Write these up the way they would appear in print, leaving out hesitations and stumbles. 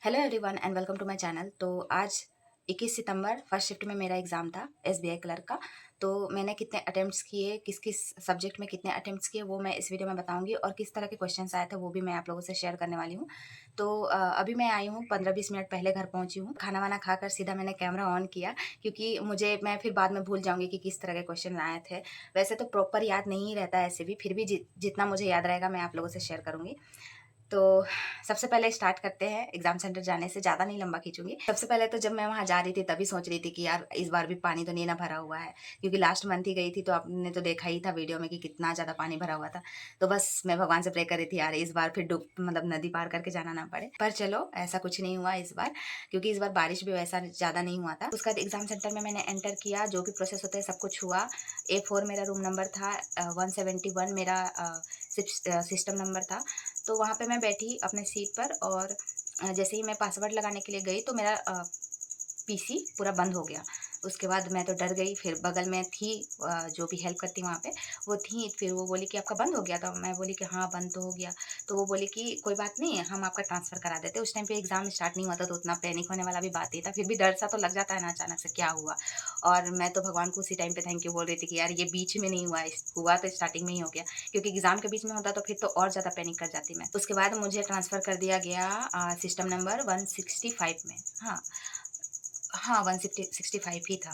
Hello everyone and welcome to my channel. तो आज 21 सितंबर first shift में मेरा एग्ज़ाम था एसबीआई क्लर्क का। तो मैंने कितने अटेम्प्ट्स किए, किस किस सब्जेक्ट में कितने अटेम्प्ट्स किए, वो मैं इस वीडियो में बताऊंगी और किस तरह के क्वेश्चंस आए थे वो भी मैं आप लोगों से शेयर करने वाली हूँ। तो अभी मैं आई हूँ, 15-20 मिनट पहले घर पहुँची हूँ। खाना वाना खाकर सीधा मैंने कैमरा ऑन किया क्योंकि मैं फिर बाद में भूल जाऊँगी कि किस तरह के क्वेश्चन आए थे। वैसे तो प्रॉपर याद नहीं रहता ऐसे भी, फिर भी जितना मुझे याद रहेगा मैं आप लोगों से शेयर करूँगी। तो सबसे पहले स्टार्ट करते हैं एग्ज़ाम सेंटर जाने से, ज़्यादा नहीं लंबा खींचूँगी। सबसे पहले तो जब मैं वहाँ जा रही थी तभी सोच रही थी कि यार इस बार भी पानी तो नहीं ना भरा हुआ है, क्योंकि लास्ट मंथ ही गई थी तो आपने तो देखा ही था वीडियो में कि कितना ज़्यादा पानी भरा हुआ था। तो बस मैं भगवान से प्रे कर रही थी यार इस बार फिर डूब मतलब नदी पार करके जाना ना पड़े। पर चलो ऐसा कुछ नहीं हुआ इस बार, क्योंकि इस बार बारिश भी वैसा ज़्यादा नहीं हुआ था। उसके बाद एग्ज़ाम सेंटर में मैंने एंटर किया, जो भी प्रोसेस होता है सब कुछ हुआ। A4 मेरा रूम नंबर था, 171 मेरा सिस्टम नंबर था। तो वहाँ पे मैं बैठी अपने सीट पर और जैसे ही मैं पासवर्ड लगाने के लिए गई तो मेरा पीसी पूरा बंद हो गया। उसके बाद मैं तो डर गई, फिर बगल में थी जो भी हेल्प करती वहाँ पे, वो थी, फिर वो बोली कि आपका बंद हो गया? तो मैं बोली कि हाँ, बंद तो हो गया। तो वो बोली कि कोई बात नहीं है, हम आपका ट्रांसफ़र करा देते। उस टाइम पे एग्ज़ाम स्टार्ट नहीं हुआ था तो उतना पैनिक होने वाला भी बात नहीं था, फिर भी डर सा तो लग जाता है ना अचानक से क्या हुआ। और मैं तो भगवान को उसी टाइम पे थैंक यू बोल रही थी कि यार ये बीच में नहीं हुआ, हुआ तो स्टार्टिंग में ही हो गया, क्योंकि एग्ज़ाम के बीच में होता तो फिर तो और ज़्यादा पैनिक कर जाती मैं। उसके बाद मुझे ट्रांसफ़र कर दिया गया सिस्टम नंबर 165 में। हाँ, हाँ, 165 ही था।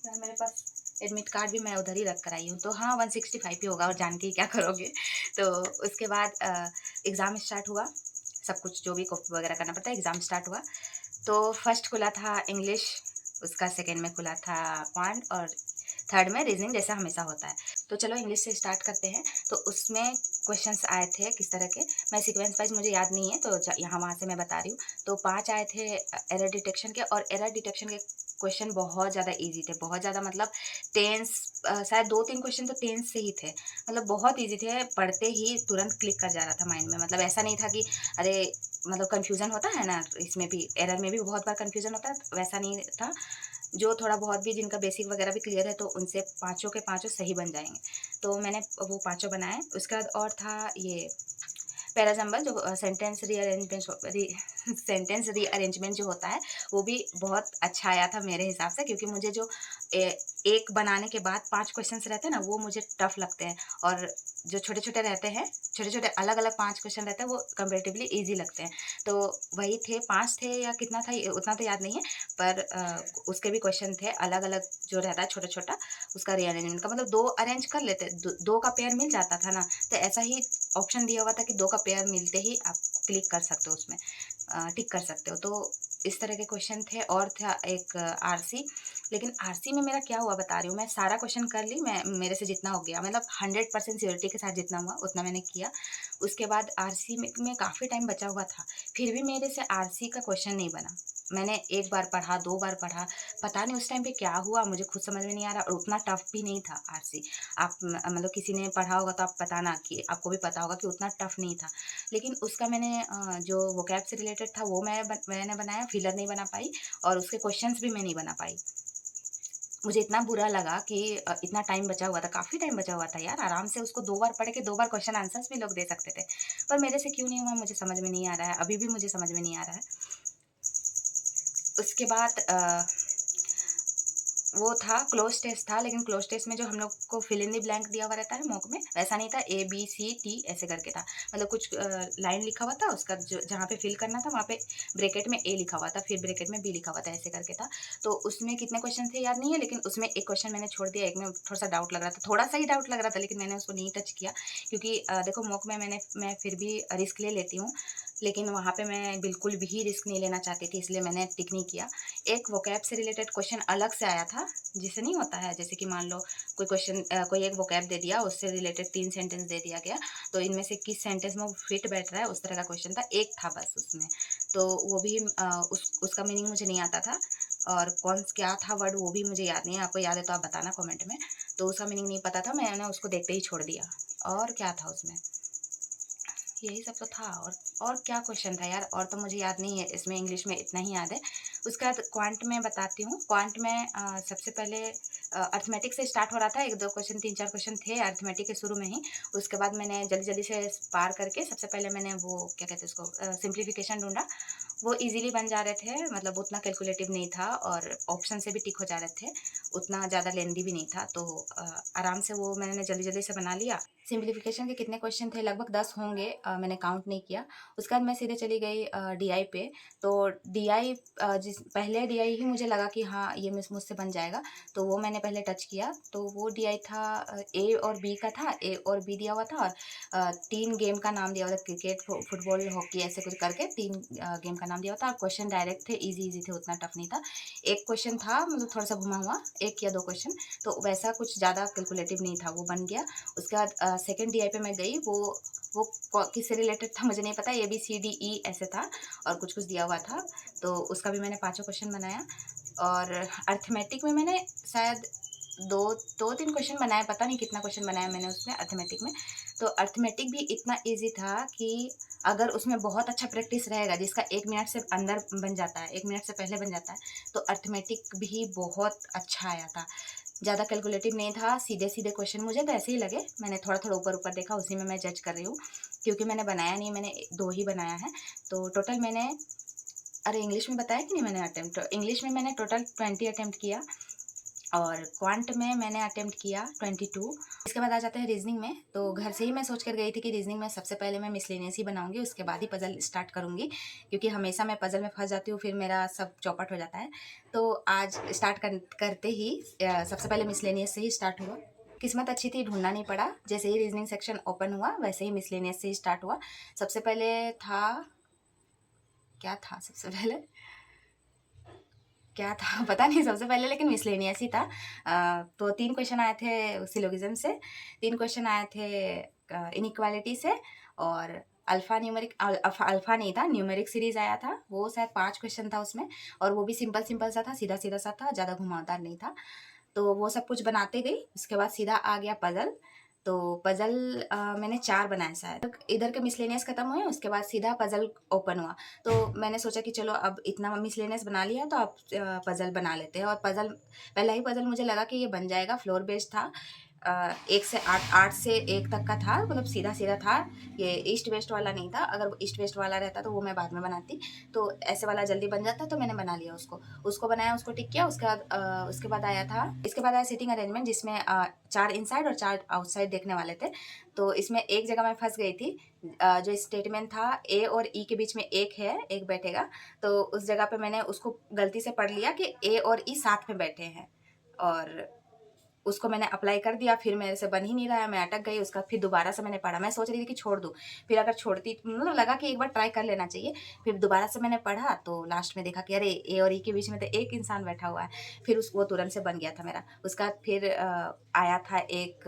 यार मेरे पास एडमिट कार्ड भी मैं उधर ही रख कर आई हूँ, तो हाँ 165 ही होगा और जान के ही क्या करोगे। तो उसके बाद एग्ज़ाम स्टार्ट हुआ, सब कुछ जो भी कॉपी वगैरह करना पड़ता है, एग्ज़ाम स्टार्ट हुआ। तो फर्स्ट खुला था इंग्लिश, उसका सेकंड में खुला था क्वांट और थर्ड में रीजनिंग जैसा हमेशा होता है। तो चलो इंग्लिश से स्टार्ट करते हैं। तो उसमें क्वेश्चंस आए थे किस तरह के, मैं सीक्वेंस वाइज मुझे याद नहीं है तो यहाँ वहाँ से मैं बता रही हूँ। तो 5 आए थे एरर डिटेक्शन के, और एरर डिटेक्शन के क्वेश्चन बहुत ज़्यादा ईजी थे, बहुत ज़्यादा मतलब टेंस शायद 2-3 क्वेश्चन तो टेंस से ही थे, मतलब बहुत ईजी थे, पढ़ते ही तुरंत क्लिक कर जा रहा था माइंड में। मतलब ऐसा नहीं था कि अरे मतलब कन्फ्यूज़न होता है ना, इसमें भी एरर में भी बहुत बार कन्फ्यूज़न होता है, वैसा नहीं था। जो थोड़ा बहुत भी जिनका बेसिक वगैरह भी क्लियर है तो उनसे पाँचों के पाँचों सही बन जाएँगे। तो मैंने वो पाँचों बनाए। उसके बाद और था ये पैराजंबल, जो सेंटेंस रीअरेंजमेंट जो होता है, वो भी बहुत अच्छा आया था मेरे हिसाब से, क्योंकि मुझे जो एक बनाने के बाद 5 क्वेश्चंस रहते हैं ना, वो मुझे टफ लगते हैं, और जो छोटे-छोटे रहते हैं, छोटे-छोटे अलग-अलग 5 क्वेश्चन रहते हैं, वो कंपैरेटिवली ईज़ी लगते हैं। तो वही थे, 5 थे या कितना था ये उतना तो याद नहीं है, पर उसके भी क्वेश्चन थे अलग-अलग, जो रहता है छोटा-छोटा, उसका रीअरेंजमेंट का मतलब 2 अरेंज कर लेते, 2 का पेयर मिल जाता था ना, तो ऐसा ही ऑप्शन दिया हुआ था कि 2 का पेयर मिलते ही आप क्लिक कर सकते हो उसमें, टिक कर सकते हो। तो इस तरह के क्वेश्चन थे। और था एक आरसी, लेकिन आरसी में मेरा क्या हुआ बता रही हूँ, मैं सारा क्वेश्चन कर ली, मैं मेरे से जितना हो गया, मतलब 100% श्योरिटी के साथ जितना हुआ उतना मैंने किया। उसके बाद आरसी में काफ़ी टाइम बचा हुआ था, फिर भी मेरे से आरसी का क्वेश्चन नहीं बना। मैंने 1 बार पढ़ा, 2 बार पढ़ा, पता नहीं उस टाइम पे क्या हुआ, मुझे खुद समझ में नहीं आ रहा, और उतना टफ भी नहीं था आरसी। आप मतलब किसी ने पढ़ा होगा तो आप बताना कि आपको भी पता होगा कि उतना टफ नहीं था। लेकिन उसका मैंने जो वोकैब से रिलेटेड था वो मैंने बनाया, फिलर नहीं बना पाई, और उसके क्वेश्चंस भी मैं नहीं बना पाई। मुझे इतना बुरा लगा कि इतना टाइम बचा हुआ था, काफ़ी टाइम बचा हुआ था यार, आराम से उसको 2 बार पढ़ के 2 बार क्वेश्चन आंसर्स भी लोग दे सकते थे। पर मेरे से क्यों नहीं हुआ मुझे समझ में नहीं आ रहा है, अभी भी मुझे समझ में नहीं आ रहा है। उसके बाद वो था क्लोज़ टेस्ट था, लेकिन क्लोज़ टेस्ट में जो हम लोग को फिल इन द ब्लैंक दिया हुआ रहता है मॉक में, वैसा नहीं था, ए, बी, सी, टी ऐसे करके था। मतलब कुछ लाइन लिखा हुआ था, उसका जो जहाँ पे फिल करना था वहाँ पे ब्रैकेट में ए लिखा हुआ था, फिर ब्रैकेट में बी लिखा हुआ था, ऐसे करके था। तो उसमें कितने क्वेश्चन थे याद नहीं है, लेकिन उसमें एक क्वेश्चन मैंने छोड़ दिया, एक में थोड़ा-सा डाउट लग रहा था, थोड़ा-सा ही डाउट लग रहा था, लेकिन मैंने उसको नहीं टच किया, क्योंकि देखो मॉक में मैं फिर भी रिस्क ले लेती हूँ, लेकिन वहाँ पे मैं बिल्कुल भी रिस्क नहीं लेना चाहती थी, इसलिए मैंने टिक नहीं किया। एक वोकैब से रिलेटेड क्वेश्चन अलग से आया था, जिससे नहीं होता है, जैसे कि मान लो कोई क्वेश्चन कोई एक वोकैब दे दिया, उससे रिलेटेड 3 सेंटेंस दे दिया गया, तो इनमें से किस सेंटेंस में वो फिट बैठ रहा है, उस तरह का क्वेश्चन था, एक था बस उसमें। तो वो भी उसका मीनिंग मुझे नहीं आता था, और कौन क्या था वर्ड वो भी मुझे याद नहीं है, आपको याद है तो आप बताना कमेंट में। तो उसका मीनिंग नहीं पता था, मैंने उसको देखते ही छोड़ दिया। और क्या था उसमें? यही सब तो था। और क्या क्वेश्चन था यार, और तो मुझे याद नहीं है, इसमें इंग्लिश में इतना ही याद है। उसके बाद क्वांट में बताती हूँ। क्वांट में सबसे पहले अरिथमेटिक से स्टार्ट हो रहा था, 1-2 क्वेश्चन, 3-4 क्वेश्चन थे अरिथमेटिक के शुरू में ही। उसके बाद मैंने जल्दी-जल्दी से पार करके सबसे पहले मैंने वो क्या कहते हैं उसको सिम्प्लीफिकेशन ढूँढा। वो ईज़िली बन जा रहे थे, मतलब उतना कैलकुलेटिव नहीं था और ऑप्शन से भी टिक हो जा रहे थे, उतना ज़्यादा लेंदी भी नहीं था। तो आराम से वो मैंने जल्दी-जल्दी से बना लिया। सिम्प्लिफिकेशन के कितने क्वेश्चन थे, लगभग 10 होंगे, मैंने काउंट नहीं किया। उसके बाद मैं सीधे चली गई डीआई पे। तो डीआई जिस पहले डीआई ही मुझे लगा कि हाँ, ये मुझसे बन जाएगा, तो वो मैंने पहले टच किया। तो वो डीआई था ए और बी का था, ए और बी दिया हुआ था और 3 गेम का नाम दिया हुआ था, क्रिकेट, फुटबॉल, हॉकी ऐसे कुछ करके 3 गेम का नाम दिया हुआ था और क्वेश्चन डायरेक्ट थे, ईज़ी-ईज़ी थे, उतना टफ नहीं था। एक क्वेश्चन था मतलब थोड़ा-सा घुमा हुआ, 1 या 2 क्वेश्चन, तो वैसा कुछ ज़्यादा कैलकुलेटिव नहीं था, वो बन गया। उसके बाद सेकंड डीआई पे मैं गई, वो किससे रिलेटेड था मुझे नहीं पता, A B C D E ऐसे था और कुछ-कुछ दिया हुआ था, तो उसका भी मैंने पाँचों क्वेश्चन बनाया। और अरिथमेटिक में मैंने शायद 2-3 क्वेश्चन बनाए, पता नहीं कितना क्वेश्चन बनाया मैंने उसमें अरिथमेटिक में। तो अरिथमेटिक भी इतना ईज़ी था कि अगर उसमें बहुत अच्छा प्रैक्टिस रहेगा, जिसका 1 मिनट से अंदर बन जाता है, 1 मिनट से पहले बन जाता है, तो अरिथमेटिक भी बहुत अच्छा आया था। ज़्यादा कैलकुलेटिव नहीं था, सीधे-सीधे क्वेश्चन मुझे तो ऐसे ही लगे, मैंने थोड़ा-थोड़ा ऊपर-ऊपर देखा, उसी में मैं जज कर रही हूँ, क्योंकि मैंने बनाया नहीं, मैंने 2 ही बनाया है। तो टोटल मैंने, अरे इंग्लिश में बताया कि नहीं मैंने अटेम्प्ट? इंग्लिश में मैंने टोटल 20 अटेम्प्ट किया और क्वांट में मैंने अटेम्प्ट किया 22। इसके बाद आ जाते हैं रीज़निंग में। तो घर से ही मैं सोच कर गई थी कि रीज़निंग में सबसे पहले मैं मिसलेनियस ही बनाऊँगी, उसके बाद ही पज़ल स्टार्ट करूँगी, क्योंकि हमेशा मैं पज़ल में फँस जाती हूँ, फिर मेरा सब चौपट हो जाता है। तो आज स्टार्ट करते ही सबसे पहले मिसलेनियस से ही स्टार्ट हुआ। किस्मत अच्छी थी, ढूँढना नहीं पड़ा। जैसे ही रीज़निंग सेक्शन ओपन हुआ, वैसे ही मिसलेनियस से ही स्टार्ट हुआ। सबसे पहले था, क्या था सबसे पहले? क्या था पता नहीं सबसे पहले, लेकिन मिसलेनियस ही था। तो 3 क्वेश्चन आए थे सिलोगिज़म से, 3 क्वेश्चन आए थे इनइक्वालिटी से और अल्फ़ा नहीं था, न्यूमेरिक सीरीज़ आया था, वो शायद 5 क्वेश्चन था उसमें और वो भी सिंपल-सिंपल सा था, सीधा-सीधा सा था, ज़्यादा घुमावदार नहीं था। तो वो सब कुछ बनाते गई, उसके बाद सीधा आ गया पज़ल। तो पज़ल मैंने 4 बनाए शायद। इधर के मिसलेनियस खत्म हुए, उसके बाद सीधा पज़ल ओपन हुआ। तो मैंने सोचा कि चलो अब इतना मिसलेनियस बना लिया तो अब पज़ल बना लेते हैं और पज़ल, पहला ही पज़ल मुझे लगा कि ये बन जाएगा, फ्लोर बेस्ड था। 1 से 8 से 1 तक का था, मतलब सीधा-सीधा था, ये ईस्ट वेस्ट वाला नहीं था। अगर वो ईस्ट वेस्ट वाला रहता तो वो मैं बाद में बनाती, तो ऐसे वाला जल्दी बन जाता, तो मैंने बना लिया उसको। उसको बनाया, उसको टिक किया, उसके बाद आया था, इसके बाद आया सिटिंग अरेंजमेंट, जिसमें 4 इनसाइड और 4 आउटसाइड देखने वाले थे। तो इसमें एक जगह मैं फँस गई थी, जो स्टेटमेंट था ए और ई के बीच में 1 है, 1 बैठेगा, तो उस जगह पे मैंने उसको गलती से पढ़ लिया कि ए और ई साथ में बैठे हैं और उसको मैंने अप्लाई कर दिया, फिर मेरे से बन ही नहीं रहा है, मैं अटक गई। उसका फिर दोबारा से मैंने पढ़ा, मैं सोच रही थी कि छोड़ दूँ, फिर अगर छोड़ती, मतलब लगा कि एक बार ट्राई कर लेना चाहिए। फिर दोबारा से मैंने पढ़ा तो लास्ट में देखा कि अरे ए और ई के बीच में तो एक इंसान बैठा हुआ है, फिर वो तुरंत से बन गया था मेरा। उसका फिर आया था एक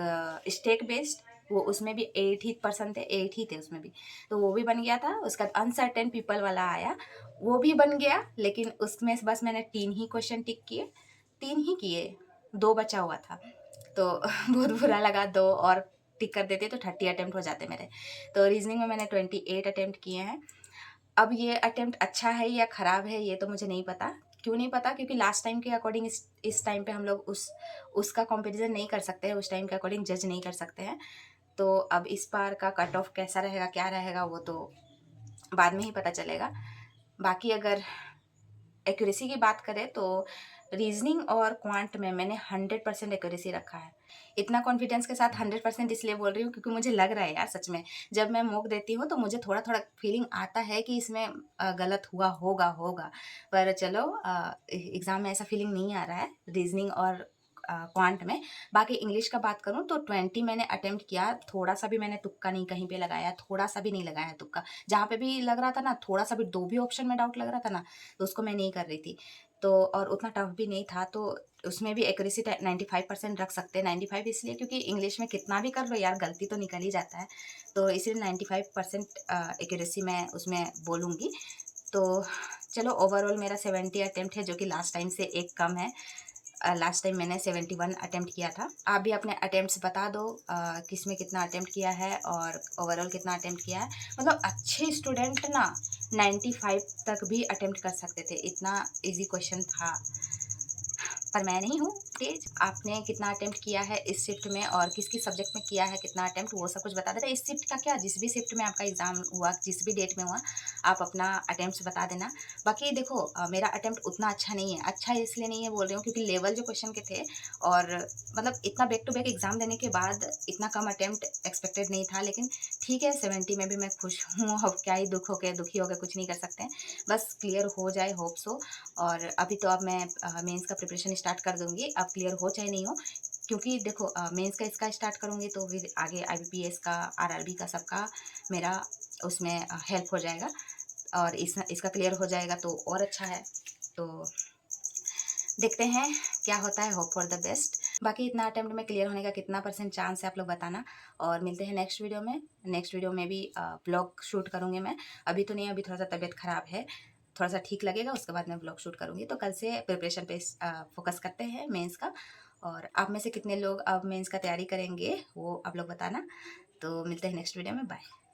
स्टेक बेस्ड, वो उसमें भी 8 ही पर्सन थे, 8 ही थे उसमें भी, तो वो भी बन गया था। उसके बाद अनसर्टेन पीपल वाला आया, वो भी बन गया, लेकिन उसमें बस मैंने 3 ही क्वेश्चन टिक किए, 3 ही किए, 2 बचा हुआ था। तो बहुत बुरा लगा, 2 और टिक कर देते तो 30 अटेम्प्ट हो जाते मेरे। तो रीज़निंग में मैंने 28 अटेम्प्ट किए हैं। अब ये अटेम्प्ट अच्छा है या ख़राब है, ये तो मुझे नहीं पता। क्यों नहीं पता? क्योंकि लास्ट टाइम के अकॉर्डिंग इस टाइम पे हम लोग उसका कंपैरिज़न नहीं कर सकते हैं, उस टाइम के अकॉर्डिंग जज नहीं कर सकते हैं। तो अब इस बार का कट ऑफ कैसा रहेगा, क्या रहेगा, वो तो बाद में ही पता चलेगा। बाकी अगर एक्यूरेसी की बात करें तो रीजनिंग और क्वांट में मैंने 100% एक्यूरेसी रखा है। इतना कॉन्फिडेंस के साथ 100% इसलिए बोल रही हूँ क्योंकि मुझे लग रहा है यार, सच में जब मैं मॉक देती हूँ तो मुझे थोड़ा-थोड़ा फीलिंग आता है कि इसमें गलत हुआ होगा। पर चलो एग्ज़ाम में ऐसा फीलिंग नहीं आ रहा है रीजनिंग और क्वांट में। बाकी इंग्लिश का बात करूँ तो 20 मैंने अटेम्प्ट किया, थोड़ा-सा भी मैंने तुक्का नहीं कहीं पे लगाया, थोड़ा-सा भी नहीं लगाया तुक्का। जहाँ पे भी लग रहा था ना, थोड़ा-सा भी 2 भी ऑप्शन में डाउट लग रहा था ना, तो उसको मैं नहीं कर रही थी। तो और उतना टफ भी नहीं था, तो उसमें भी एक्यूरेसी 95% रख सकते हैं। 95 इसलिए क्योंकि इंग्लिश में कितना भी कर लो यार, गलती तो निकल ही जाता है। तो इसलिए 95% एक्यूरेसी मैं उसमें बोलूँगी। तो चलो ओवरऑल मेरा 70 अटेम्प्ट है, जो कि लास्ट टाइम से एक कम है। लास्ट टाइम मैंने 71 अटेम्प्ट किया था। आप भी अपने अटेम्प्ट्स बता दो, किस में कितना अटेम्प्ट किया है और ओवरऑल कितना अटेम्प्ट किया है। मतलब अच्छे स्टूडेंट ना 95 तक भी अटेम्प्ट कर सकते थे, इतना ईज़ी क्वेश्चन था। पर मैं नहीं हूँ तेज़। आपने कितना अटेम्प्ट किया है इस शिफ्ट में और किस-किस सब्जेक्ट में किया है कितना अटेम्प्ट, वो सब कुछ बता देना। इस शिफ्ट का क्या, जिस भी शिफ्ट में आपका एग्ज़ाम हुआ, जिस भी डेट में हुआ, आप अपना अटेम्प्ट्स बता देना। बाकी देखो मेरा अटेम्प्ट उतना अच्छा नहीं है, अच्छा इसलिए नहीं है बोल रही हूँ क्योंकि लेवल जो क्वेश्चन के थे और मतलब इतना बैक टू बैक एग्ज़ाम देने के बाद इतना कम अटेम्प्ट एक्सपेक्टेड नहीं था, लेकिन ठीक है 70 में भी मैं खुश हूँ। अब क्या ही दुखी हो गए कुछ नहीं कर सकते हैं, बस क्लियर हो जाए होप सो। और अभी तो अब मैं मेंस का प्रिपरेशन स्टार्ट कर दूँगी, अब क्लियर हो चाहे नहीं हो, क्योंकि देखो मेंस का इसका स्टार्ट करूँगी तो फिर आगे आईबीपीएस का, आरआरबी का सबका मेरा उसमें हेल्प हो जाएगा और इसका क्लियर हो जाएगा तो और अच्छा है। तो देखते हैं क्या होता है, होप फॉर द बेस्ट। बाकी इतना अटेम्प्ट में क्लियर होने का कितना परसेंट चांस है आप लोग बताना, और मिलते हैं नेक्स्ट वीडियो में। नेक्स्ट वीडियो में भी ब्लॉग शूट करूँगी मैं, अभी तो नहीं, अभी थोड़ा सा तबीयत ख़राब है, थोड़ा सा ठीक लगेगा उसके बाद मैं ब्लॉग शूट करूँगी। तो कल से प्रिपरेशन पे फोकस करते हैं मेंस का, और आप में से कितने लोग अब मेंस का तैयारी करेंगे वो आप लोग बताना। तो मिलते हैं नेक्स्ट वीडियो में, बाय।